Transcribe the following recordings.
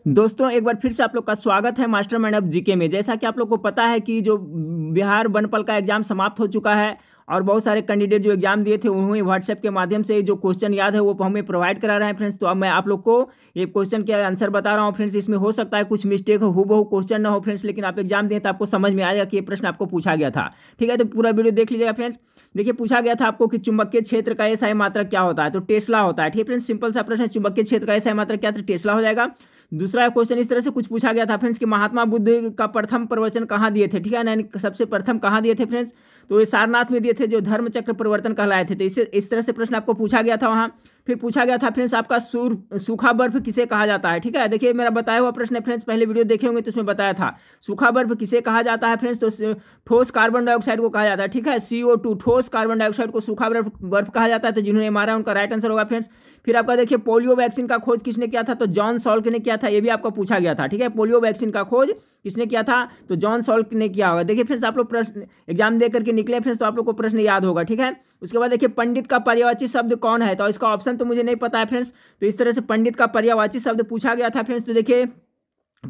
दोस्तों एक बार फिर से आप लोग का स्वागत है मास्टरमाइंड ऑफ जीके में। जैसा कि आप लोग को पता है कि जो बिहार बनपल का एग्जाम समाप्त हो चुका है और बहुत सारे कैंडिडेट जो एग्जाम दिए थे उन्होंने व्हाट्सएप के माध्यम से जो क्वेश्चन याद है वो हमें प्रोवाइड करा रहे हैं फ्रेंड्स। तो अब मैं आप लोग को ये क्वेश्चन के आंसर बता रहा हूँ फ्रेंड्स। इसमें हो सकता है कुछ मिस्टेक हो, हूबहू क्वेश्चन ना हो फ्रेंड्स, लेकिन आप एग्जाम दिए तो आपको समझ में आएगा कि ये प्रश्न आपको पूछा गया था। ठीक है, तो पूरा वीडियो देख लीजिएगा फ्रेंड्स। देखिए, पूछा गया था आपको कि चुंबकीय क्षेत्र का एसआई मात्रक क्या होता है, तो टेस्ला होता है। ठीक है फ्रेंड्स, सिंपल सा प्रश्न है, चुंबकीय क्षेत्र का एसआई मात्रक क्या था, टेस्ला हो जाएगा। दूसरा क्वेश्चन इस तरह से कुछ पूछा गया था फ्रेंड्स कि महात्मा बुद्ध का प्रथम प्रवचन कहाँ दिए थे। ठीक है, यानी सबसे प्रथम कहाँ दिए थे फ्रेंड्स, तो ये सारनाथ में दिए थे, जो धर्म चक्र परिवर्तन कहलाए थे। तो इस तरह से प्रश्न आपको पूछा गया था वहाँ। फिर पूछा गया था फ्रेंड्स आपका सूखा बर्फ किसे कहा जाता है। ठीक है, देखिए मेरा बताया हुआ प्रश्न है फ्रेंड्स, पहले वीडियो देखे होंगे तो उसमें बताया था सूखा बर्फ किसे कहा जाता है फ्रेंड्स, तो ठोस कार्बन डाइऑक्साइड को कहा जाता है। ठीक है, CO2 ठोस कार्बन डाइऑक्साइड को सूखा बर्फ कहा जाता है। तो जिन्होंने मारा उनका राइट आंसर होगा फ्रेंड्स। फिर आपका देखिए पोलियो वैक्सीन का खोज किसने किया था, तो जॉन सॉल्क ने किया था, ये भी आपको पूछा गया था। ठीक है, पोलियो वैक्सीन का खोज किसने किया था, तो जॉन सॉल्क ने किया होगा। देखिए फ्रेंड्स, आप लोग प्रश्न एग्जाम दे करके निकले फ्रेंड्स, तो आप लोग को प्रश्न याद होगा। ठीक है, उसके बाद देखिए पंडित का पर्यायवाची शब्द कौन है, तो इसका ऑप्शन तो मुझे नहीं पता है फ्रेंड्स। तो इस तरह से पंडित का पर्यायवाची शब्द पूछा गया था फ्रेंड्स। तो देखिए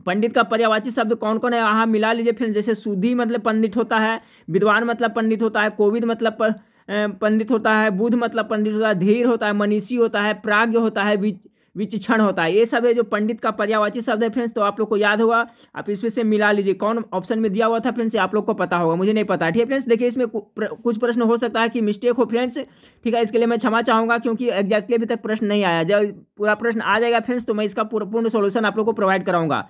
पंडित का पर्यायवाची शब्द कौन कौन है, यहाँ मिला लीजिए फ्रेंड्स। जैसे सुधी मतलब पंडित होता है, विद्वान मतलब पंडित होता है, कोविद मतलब पंडित होता है, बुध मतलब पंडित होता है, धीर होता है, मनीषी होता है, प्राज्ञ होता है, विचक्षण होता है। ये सब है जो पंडित का पर्यायवाची शब्द है फ्रेंड्स। तो आप लोग को याद होगा, आप इसमें से मिला लीजिए कौन ऑप्शन में दिया हुआ था फ्रेंड्स, आप लोग को पता होगा, मुझे नहीं पता। ठीक है फ्रेंड्स, देखिए इसमें कुछ प्रश्न हो सकता है कि मिस्टेक हो फ्रेंड्स। ठीक है, इसके लिए मैं क्षमा चाहूँगा क्योंकि एग्जैक्टली अभी तक प्रश्न नहीं आया। जब पूरा प्रश्न आ जाएगा फ्रेंड्स तो मैं इसका पूर्ण सोल्यूशन आप लोग को प्रोवाइड कराऊंगा।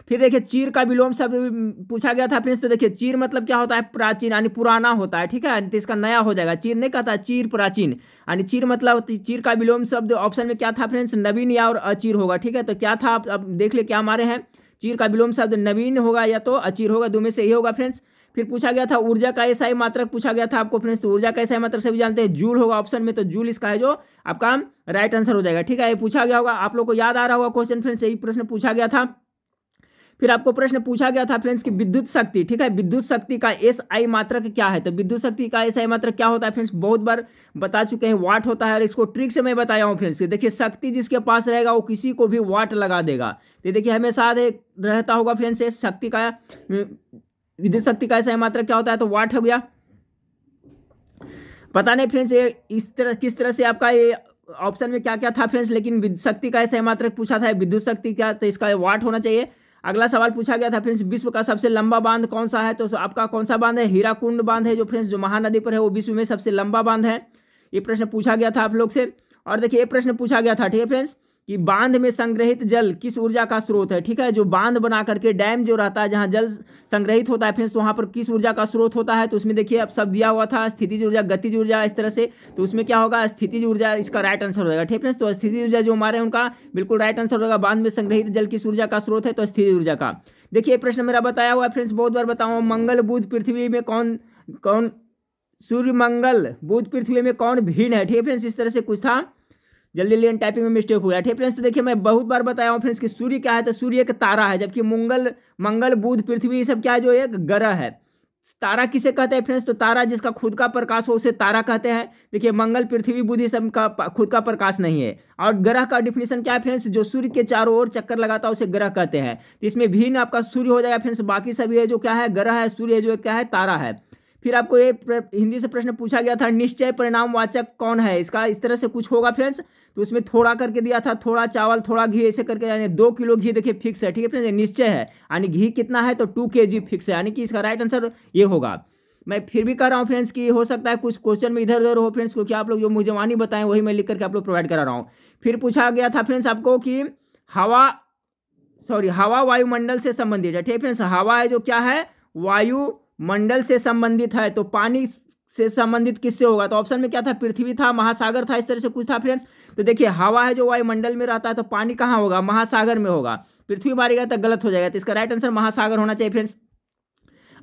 फिर देखिए चीर का विलोम शब्द पूछा गया था फ्रेंड्स। तो देखिए चीर मतलब क्या होता है, प्राचीन यानी पुराना होता है। ठीक है, तो इसका नया हो जाएगा, चीर नहीं कहता, चीर प्राचीन यानी चीर मतलब चीर का विलोम शब्द ऑप्शन में क्या था फ्रेंड्स, नवीन या और अचीर होगा। ठीक है, तो क्या था आप अब देख ले क्या हमारे हैं, चीर का विलोम शब्द नवीन होगा या तो अचीर होगा, दो में से ही होगा फ्रेंड्स। फिर पूछा गया था ऊर्जा का एसआई मात्रक पूछा गया था आपको फ्रेंड्स। तो ऊर्जा का एसआई मात्रक सभी जानते हैं, जूल होगा ऑप्शन में, तो जूल इसका है जो आपका राइट आंसर हो जाएगा। ठीक है, ये पूछा गया होगा, आप लोग को याद आ रहा होगा क्वेश्चन फ्रेंड्स, यही प्रश्न पूछा गया था। फिर आपको प्रश्न पूछा गया था फ्रेंड्स कि विद्युत शक्ति, ठीक है, विद्युत शक्ति का एसआई मात्रक क्या है, तो विद्युत शक्ति का एसआई मात्रक क्या होता है फ्रेंड्स, बहुत बार बता चुके हैं, वाट होता है। और इसको ट्रिक से मैं बताया हूँ फ्रेंड्स। देखिए शक्ति जिसके पास रहेगा वो किसी को भी वाट लगा देगा। तो देखिए हमेशा रहता होगा फ्रेंड्स, शक्ति का विद्युत शक्ति का एसआई मात्रक क्या होता है, तो वाट हो गया। पता नहीं फ्रेंड्स ये इस तरह किस तरह से आपका ये ऑप्शन में क्या क्या था फ्रेंड्स, लेकिन विद्युत शक्ति का एसआई मात्रक पूछा था, विद्युत शक्ति का, तो इसका वाट होना चाहिए। अगला सवाल पूछा गया था फ्रेंड्स, विश्व का सबसे लंबा बांध कौन सा है, तो आपका कौन सा बांध है, हीराकुंड बांध है जो फ्रेंड्स जो महानदी पर है, वो विश्व में सबसे लंबा बांध है। ये प्रश्न पूछा गया था आप लोग से। और देखिए ये प्रश्न पूछा गया था, ठीक है फ्रेंड्स, कि बांध में संग्रहित जल किस ऊर्जा का स्रोत है। ठीक है, जो बांध बना करके डैम जो रहता है जहां जल संग्रहित होता है फ्रेंड्स, तो वहां पर किस ऊर्जा का स्रोत होता है, तो उसमें देखिए अब सब दिया हुआ था, स्थितिज ऊर्जा, गतिज ऊर्जा, इस तरह से। तो उसमें क्या होगा, स्थितिज ऊर्जा इसका राइट आंसर हो जाएगा। ठीक फ्रेंड्स, तो स्थितिज ऊर्जा जो हमारे उनका बिल्कुल राइट आंसर होगा। बांध में संग्रहित जल किस ऊर्जा का स्रोत है, तो स्थितिज ऊर्जा का। देखिए प्रश्न मेरा बताया हुआ है फ्रेंड्स, बहुत बार बताऊँ, मंगल बुध पृथ्वी में कौन कौन, सूर्य मंगल बुध पृथ्वी में कौन भिन्न है। ठीक है फ्रेंड्स, इस तरह से कुछ था, जल्दी जल्दी टाइपिंग में मिस्टेक हो गया। ठीक फ्रेंड्स, तो देखिए मैं बहुत बार बताया हूँ फ्रेंड्स कि सूर्य क्या है, तो सूर्य एक तारा है, जबकि मंगल बुध पृथ्वी ये सब क्या है, जो एक ग्रह है। तारा किसे कहते हैं फ्रेंड्स, तो तारा जिसका खुद का प्रकाश हो उसे तारा कहते हैं। देखिए मंगल पृथ्वी बुध ये सब का खुद का प्रकाश नहीं है। और ग्रह का डिफिनेशन क्या है फ्रेंड्स, जो सूर्य के चारों ओर चक्कर लगाता है उसे ग्रह कहते हैं। तो इसमें भिन्न आपका सूर्य हो जाएगा फ्रेंड्स, बाकी सभी है जो क्या है, ग्रह है, सूर्य है जो क्या है, तारा है। फिर आपको ये हिंदी से प्रश्न पूछा गया था, निश्चय परिणामवाचक कौन है, इसका इस तरह से कुछ होगा फ्रेंड्स। तो उसमें थोड़ा करके दिया था, थोड़ा चावल थोड़ा घी ऐसे करके, यानी 2 किलो घी देखिए फिक्स है। ठीक है फ्रेंड्स, निश्चय है यानी घी कितना है, तो 2 kg फिक्स है, यानी कि इसका राइट आंसर ये होगा। मैं फिर भी कह रहा हूँ फ्रेंड्स कि हो सकता है कुछ क्वेश्चन में इधर उधर हो फ्रेंड्स, क्योंकि आप लोग जो मुझे वानी बताएं वही मैं लिख करके आप लोग प्रोवाइड करा रहा हूँ। फिर पूछा गया था फ्रेंड्स आपको कि हवा वायुमंडल से संबंधित है। ठीक है फ्रेंड्स, हवा है जो क्या है, वायुमंडल से संबंधित है, तो पानी से संबंधित किससे होगा, तो ऑप्शन में क्या था, पृथ्वी था, महासागर था, इस तरह से कुछ था फ्रेंड्स। तो देखिए हवा है जो वायुमंडल में रहता है, तो पानी कहाँ होगा, महासागर में होगा। पृथ्वी मारेगा तो गलत हो जाएगा, तो इसका राइट आंसर महासागर होना चाहिए फ्रेंड्स।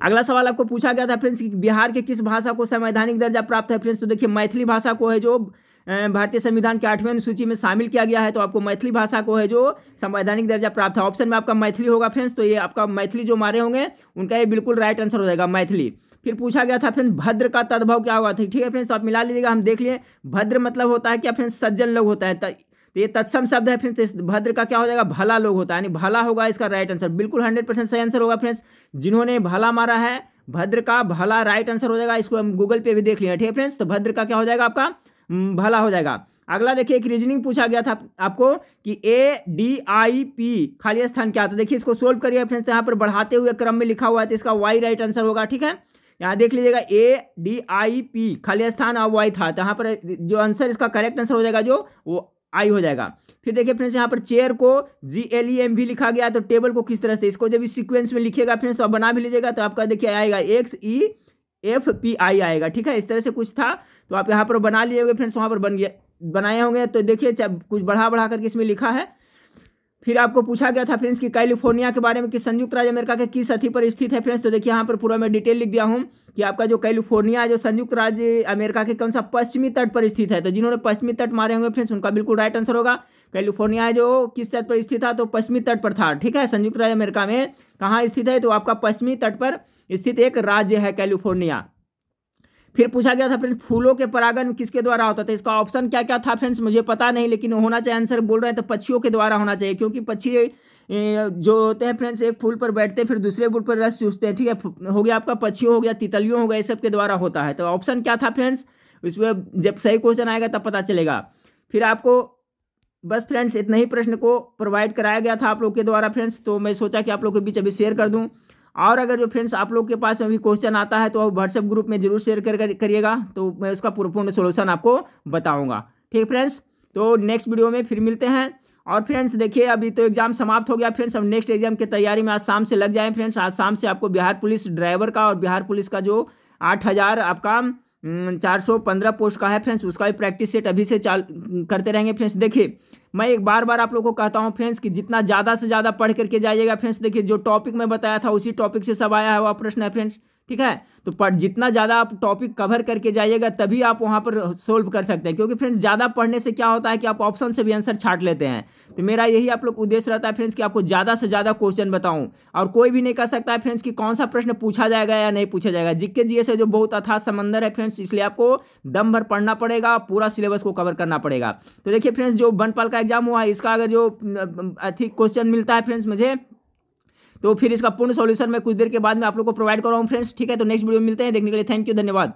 अगला सवाल आपको पूछा गया था फ्रेंड्स कि बिहार के किस भाषा को संवैधानिक दर्जा प्राप्त है फ्रेंड्स, तो देखिए मैथिली भाषा को है जो भारतीय संविधान के 8वें अनुसूची में शामिल किया गया है, तो आपको मैथिली भाषा को है जो संवैधानिक दर्जा प्राप्त है। ऑप्शन में आपका मैथिली होगा फ्रेंड्स, तो ये आपका मैथिली जो मारे होंगे उनका ये बिल्कुल राइट आंसर हो जाएगा, मैथिली। फिर पूछा गया था फ्रेंड्स भद्र का तद्भव क्या हुआ था। ठीक है फ्रेंड्स, तो आप मिला लीजिएगा, हम देख लिए भद्र मतलब होता है क्या फ्रेंड्स, सज्जन लोग होता है। तो ये तत्सम शब्द है फ्रेंड्स। इस भद्र का क्या हो जाएगा, भला लोग होता है, यानी भला होगा इसका राइट आंसर। बिल्कुल 100% सही आंसर होगा फ्रेंड्स। जिन्होंने भला मारा है, भद्र का भला राइट आंसर हो जाएगा। इसको हम गूगल पे भी देख लिया, ठीक है फ्रेंड्स। तो भद्र का क्या हो जाएगा आपका, भला हो जाएगा। अगला देखिए, एक रीजनिंग पूछा गया था आपको कि ADIP खाली स्थान क्या था। देखिए इसको सोल्व करिए फ्रेंड्स। यहाँ पर बढ़ाते हुए क्रम में लिखा हुआ है, तो इसका वाई राइट आंसर होगा, ठीक है। यहाँ देख लीजिएगा ADIP खाली स्थान और वाई था, तो यहाँ पर जो आंसर इसका करेक्ट आंसर हो जाएगा जो वो आई हो जाएगा। फिर देखिए फ्रेंड्स, यहाँ पर चेयर को GLEM भी लिखा गया, तो टेबल को किस तरह से, इसको जब इस सीक्वेंस में लिखिएगा फ्रेंड्स तो आप बना भी लीजिएगा, तो आपका देखिए आएगा XEFPI आएगा, ठीक है। इस तरह से कुछ था, तो आप यहाँ पर बना लिए होंगे फ्रेंड्स, वहाँ पर बन गया, बनाए होंगे। तो देखिए कुछ बढ़ा करके इसमें लिखा है। फिर आपको पूछा गया था फ्रेंड्स कि कैलिफोर्निया के बारे में, कि संयुक्त राज्य अमेरिका के किस अथी पर स्थित है फ्रेंड्स। तो देखिए यहाँ पर पूरा मैं डिटेल लिख दिया हूँ कि आपका जो कैलिफोर्निया है जो संयुक्त राज्य अमेरिका के कौन सा पश्चिमी तट पर स्थित है। तो जिन्होंने पश्चिमी तट मारे होंगे फ्रेंड्स उनका बिल्कुल राइट आंसर होगा। कैलिफोर्निया है जो किस तट पर स्थित था, तो पश्चिमी तट पर था, ठीक है। संयुक्त राज्य अमेरिका में कहाँ स्थित है, तो आपका पश्चिमी तट पर स्थित एक राज्य है कैलिफोर्निया। फिर पूछा गया था फ्रेंड्स, फूलों के परागण किसके द्वारा होता था। इसका ऑप्शन क्या क्या था फ्रेंड्स मुझे पता नहीं, लेकिन होना चाहिए आंसर बोल रहे हैं तो पक्षियों के द्वारा होना चाहिए, क्योंकि पक्षी जो होते हैं फ्रेंड्स एक फूल पर बैठते हैं फिर दूसरे फूल पर रस चूसते हैं, ठीक है। हो गया आपका पक्षियों, हो गया तितलियों, हो गया, ये सब के द्वारा होता है। तो ऑप्शन क्या था फ्रेंड्स, इसमें जब सही क्वेश्चन आएगा तब पता चलेगा। फिर आपको बस फ्रेंड्स इतना ही प्रश्न को प्रोवाइड कराया गया था आप लोग के द्वारा फ्रेंड्स, तो मैं सोचा कि आप लोग के बीच अभी शेयर कर दूं। और अगर जो फ्रेंड्स आप लोग के पास अभी क्वेश्चन आता है तो आप व्हाट्सएप ग्रुप में जरूर शेयर करिएगा, तो मैं उसका पूर्ण सोल्यूशन आपको बताऊंगा, ठीक फ्रेंड्स। तो नेक्स्ट वीडियो में फिर मिलते हैं। और फ्रेंड्स देखिए अभी तो एग्जाम समाप्त हो गया फ्रेंड्स, अब नेक्स्ट एग्जाम की तैयारी में आज शाम से लग जाएं फ्रेंड्स। आज शाम से आपको बिहार पुलिस ड्राइवर का और बिहार पुलिस का जो 8000 आपका 415 पोस्ट का है फ्रेंड्स, उसका भी प्रैक्टिस सेट अभी से करते रहेंगे फ्रेंड्स। देखिए मैं एक बार आप लोगों को कहता हूं फ्रेंड्स कि जितना ज़्यादा से ज़्यादा पढ़ करके जाइएगा फ्रेंड्स। देखिए जो टॉपिक मैं बताया था उसी टॉपिक से सब आया है वह प्रश्न है फ्रेंड्स, ठीक है। तो जितना ज़्यादा आप टॉपिक कवर करके जाइएगा तभी आप वहाँ पर सोल्व कर सकते हैं, क्योंकि फ्रेंड्स ज़्यादा पढ़ने से क्या होता है कि आप ऑप्शन से भी आंसर छांट लेते हैं। तो मेरा यही आप लोग उद्देश्य रहता है फ्रेंड्स कि आपको ज़्यादा से ज़्यादा क्वेश्चन बताऊं, और कोई भी नहीं कह सकता है फ्रेंड्स कि कौन सा प्रश्न पूछा जाएगा या नहीं पूछा जाएगा। जीके जीएस से जो बहुत अथाह समंदर है फ्रेंड्स, इसलिए आपको दम भर पढ़ना पड़ेगा, पूरा सिलेबस को कवर करना पड़ेगा। तो देखिए फ्रेंड्स जो बनपाल का एग्जाम हुआ है इसका अगर जो अधिक क्वेश्चन मिलता है फ्रेंड्स मुझे, तो फिर इसका पूर्ण सॉल्यूशन मैं कुछ देर के बाद में आप लोग को प्रोवाइड कर रहा हूँ फ्रेंड्स, ठीक है। तो नेक्स्ट वीडियो में मिलते हैं, देखने के लिए थैंक यू, धन्यवाद।